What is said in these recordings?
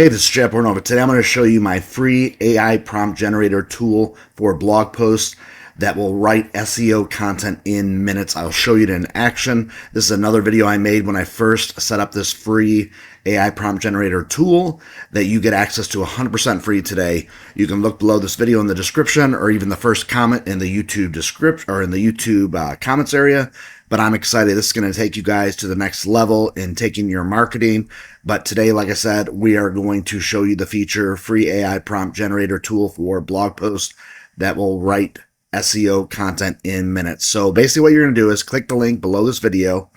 Hey, this is Jeff Ornova. Today I'm going to show you my free AI prompt generator tool for blog posts that will write SEO content in minutes. I'll show you it in action. This is another video I made when I first set up this free AI prompt generator tool that you get access to 100% free today. You can look below this video in the description or even the first comment in the YouTube description or in the YouTube comments area. But I'm excited. This is going to take you guys to the next level in taking your marketing. But today, like I said, we are going to show you the feature free AI prompt generator tool for blog posts that will write SEO content in minutes. So basically what you're going to do is click the link below this video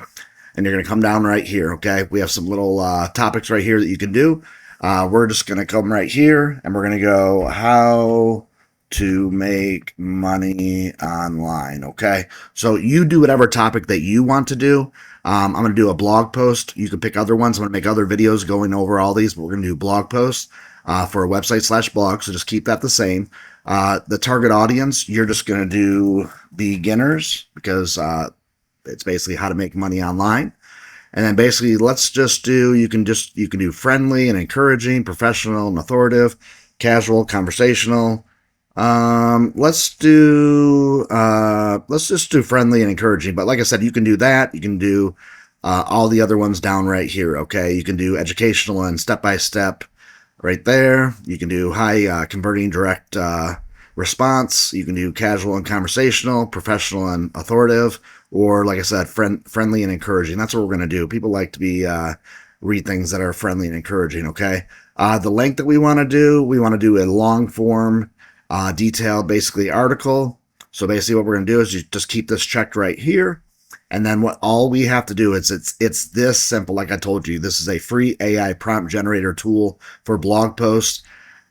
and you're going to come down right here. Okay. We have some little topics right here that you can do. We're just going to come right here and we're going to go how to make money online. Okay. So you do whatever topic that you want to do. I'm going to do a blog post. You can pick other ones. I'm going to make other videos going over all these, but we're going to do blog posts for a website/blog. So just keep that the same. The target audience, you're just going to do beginners because it's basically how to make money online. And then basically let's just do, you can do friendly and encouraging, professional and authoritative, casual, conversational. Let's just do friendly and encouraging. But like I said, you can do that. You can do all the other ones down right here. Okay. You can do educational and step-by-step right there. You can do high converting direct response. You can do casual and conversational, professional and authoritative, or like I said, friendly and encouraging. That's what we're going to do. People like to be read things that are friendly and encouraging. Okay. The length that we want to do a long form detailed basically article. So basically what we're going to do is you just keep this checked right here. And then all we have to do is it's this simple. Like I told you, this is a free AI prompt generator tool for blog posts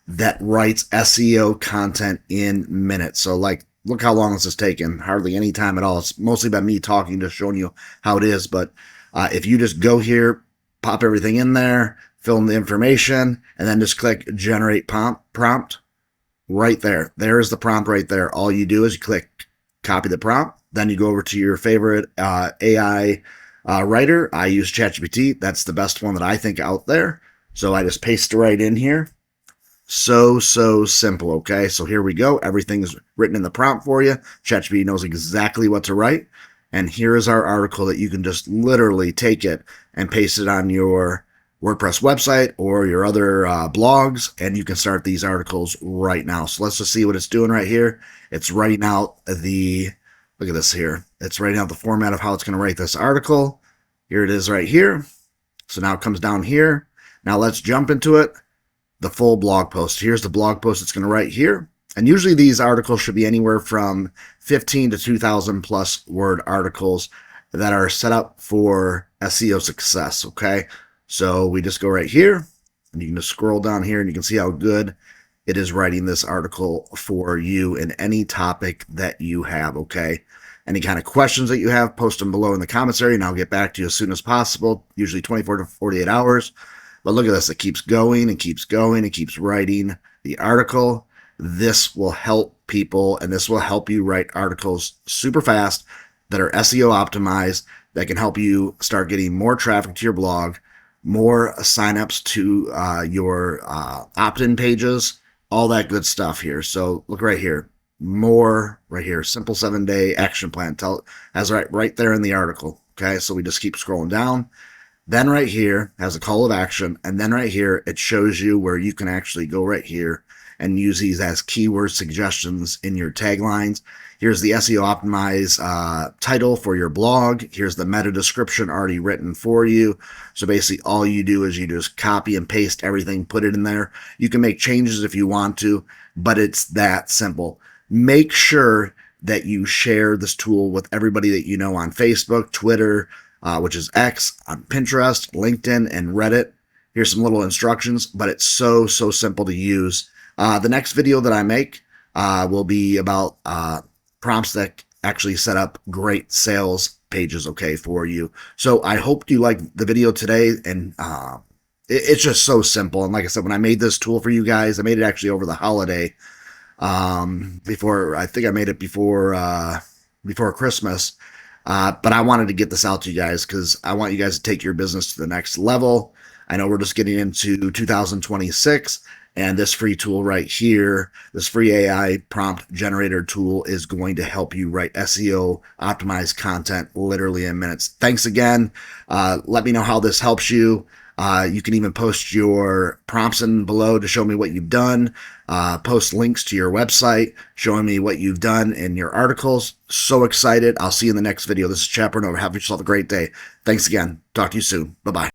that writes SEO content in minutes. So like, look how long this has taken. Hardly any time at all. It's mostly about me talking, just showing you how it is. But if you just go here, pop everything in there, fill in the information, and then just click generate prompt. Right there. There's the prompt right there. All you do is you click copy the prompt. Then you go over to your favorite AI writer. I use ChatGPT. That's the best one that I think out there. So I just paste it right in here. So simple. Okay. So here we go. Everything's written in the prompt for you. ChatGPT knows exactly what to write. And here is our article that you can just literally take it and paste it on your WordPress website or your other blogs, and you can start these articles right now. So let's just see what it's doing right here. It's writing out look at this here. It's writing out the format of how it's going to write this article. Here it is right here. So now it comes down here. Now let's jump into it. The full blog post. Here's the blog post it's going to write here. And usually these articles should be anywhere from 15 to 2,000 plus word articles that are set up for SEO success. Okay. So we just go right here and you can just scroll down here and you can see how good it is writing this article for you in any topic that you have. Okay. Any kind of questions that you have, post them below in the comments area and I'll get back to you as soon as possible, usually 24 to 48 hours. But look at this. It keeps going and keeps going and keeps writing the article. This will help people and this will help you write articles super fast that are SEO optimized that can help you start getting more traffic to your blog, more signups to your opt-in pages, all that good stuff here. So look right here, more right here, simple 7-day action plan. Has right there in the article. Okay, so we just keep scrolling down. Then right here has a call of action, and then right here it shows you where you can actually go right here and use these as keyword suggestions in your taglines. Here's the SEO-optimized title for your blog. Here's the meta description already written for you. So basically all you do is you just copy and paste everything, put it in there. You can make changes if you want to, but it's that simple. Make sure that you share this tool with everybody that you know on Facebook, Twitter, which is X, on Pinterest, LinkedIn, and Reddit. Here's some little instructions, but it's so simple to use. The next video that I make will be about prompts that actually set up great sales pages, okay, for you. So I hope you liked the video today, and it's just so simple. And like I said, when I made this tool for you guys, I made it actually over the holiday. I think I made it before Christmas. But I wanted to get this out to you guys because I want you guys to take your business to the next level. I know we're just getting into 2026, and this free tool right here, this free AI prompt generator tool, is going to help you write SEO optimized content literally in minutes. Thanks again. Let me know how this helps you. You can even post your prompts in below to show me what you've done. Post links to your website showing me what you've done in your articles. So excited. I'll see you in the next video. This is Chaperone. Have yourself a great day. Thanks again. Talk to you soon. Bye-bye.